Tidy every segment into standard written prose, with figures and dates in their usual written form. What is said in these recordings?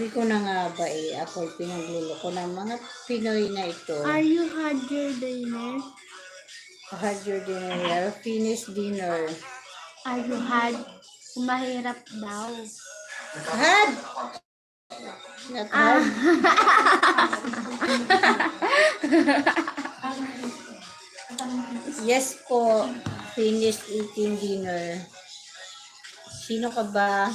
Sabi ko na nga ba ako'y pinagluloko ng mga Pinoy na ito. Are you had your dinner? Had your dinner, finish dinner. Are you had? Mahirap daw. Had! Not had. Yes po, finished eating dinner. Sino ka ba?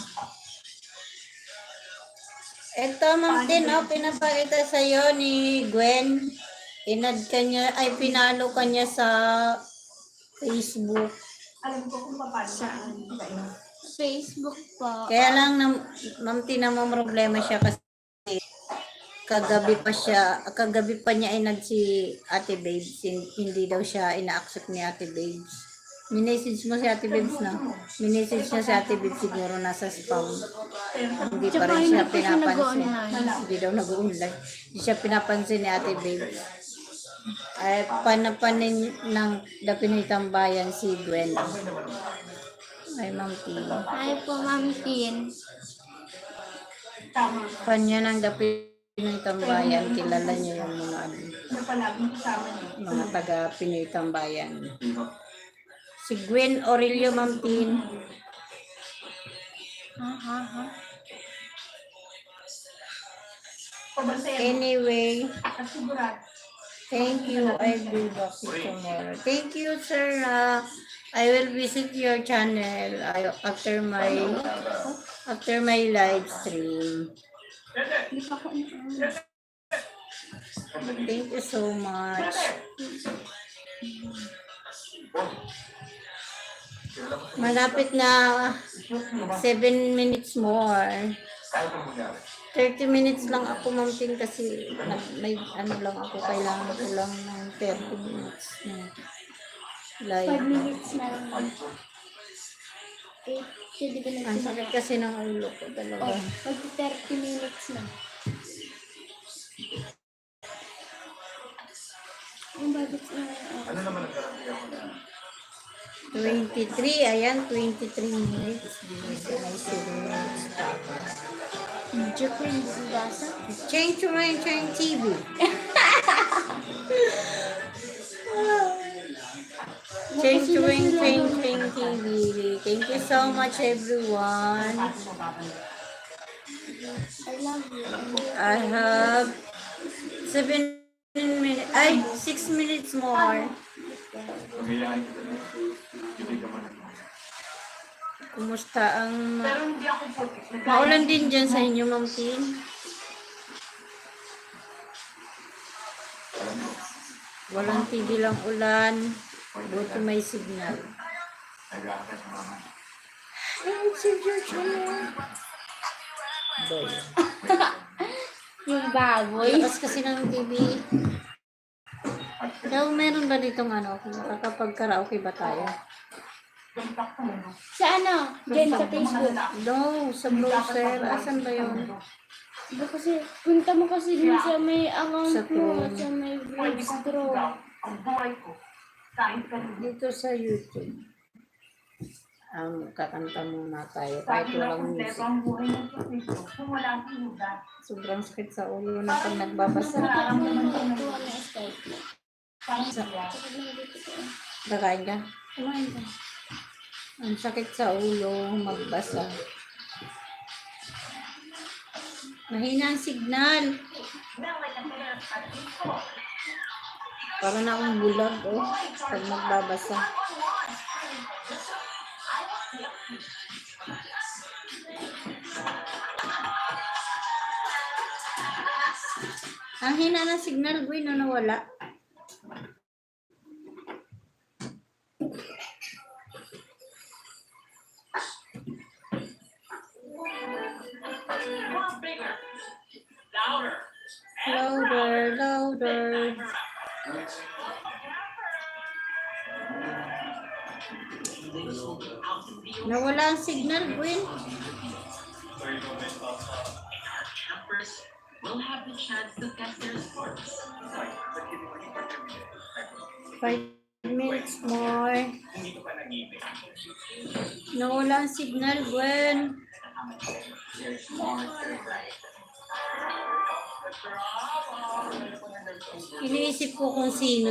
Ito, Ma'am Tin, pinapakita sa'yo ni Gwen. Inad ka niya, pinalo ka niya sa Facebook. Alam ko kung paano. Saan? Facebook po. Kaya lang, Ma'am Tin, ang problema siya kasi kagabi pa niya inad si Ate Babes. Hindi daw siya ina-accept ni Ate Babes. Minessage mo si Ate Babes na. Minessage niya si Ate Babes siguro nasa spam. Hindi pa rin siya pinapansin. Hindi daw nag-online. Hindi siya pinapansin ni Ate Babes. Ay, panapanin ng Dapinoy Tambayan si Gwen. Ay, Ma'am Tin. Hi po, Ma'am Tin. Panya ng Dapinoy Tambayan. Kilala niyo yung mga taga Pinoy Tambayan. Si Gwen Aurelio, Ma'am Tin. Anyway, thank you. I'll be back tomorrow. Thank you, sir. I will visit your channel after my live stream. Thank you so much. Malapit na 7 minutes more. 30 minutes lang ako, Ma'am Tin, kasi may lang ako, kailangan ko lang ng 30 minutes na live. 5 minutes na lang. 8, Ang sakit kasi ng ulo ko talaga. Pag 30 minutes na. Ang bagay na. Ano naman ang garantiya ko na? 23, ayan, 23 minutes. May 7 minutes pa. Medyo ko yung basa. Change to Rain Train TV. Change to Rain Train TV. Thank you so much, everyone. I love you. I have 7 minutes, 6 minutes more. Pagayaan kita na. Hindi ka man. Kumusta ang... Pero hindi ako po. Maulan din dyan sa inyo, Ma'am Tin. Walang tigil ang ulan. Buti may signal. Nag-aakas sa mama. Don't save your channel. Boy. Yung baboy. Lakas kasi ng TV. Daw, meron ba ditong nakakapag-karaoke ba tayo? Sa ano? Diyan sa Facebook. No, sa browser. Asan ba yun? Diba kasi, punta mo kasi dun sa may account Sa mo, Chrome. sa may Bridgestone. Ang buhay ko. Kain ka rin. Dito sa YouTube. Kakanta muna tayo. Kahit walang music. Ang buhay ng Kristo. Kung wala ang inuda. Sobrang sakit sa ulo na pag nagbabasa. Tuwa na escape. Kakain ka? Kumain ka. Ang sakit sa ulo, magbasa. Mahina ang signal. Para na akong bulag, pag magbabasa. Ang hina ng signal, Gwen, na nawala. Louder, louder. Nawala ang signal, Gwen. Will have the chance to test their sports. 5 minutes more. Nawala ang signal, Gwen. Iniisip ko kung sino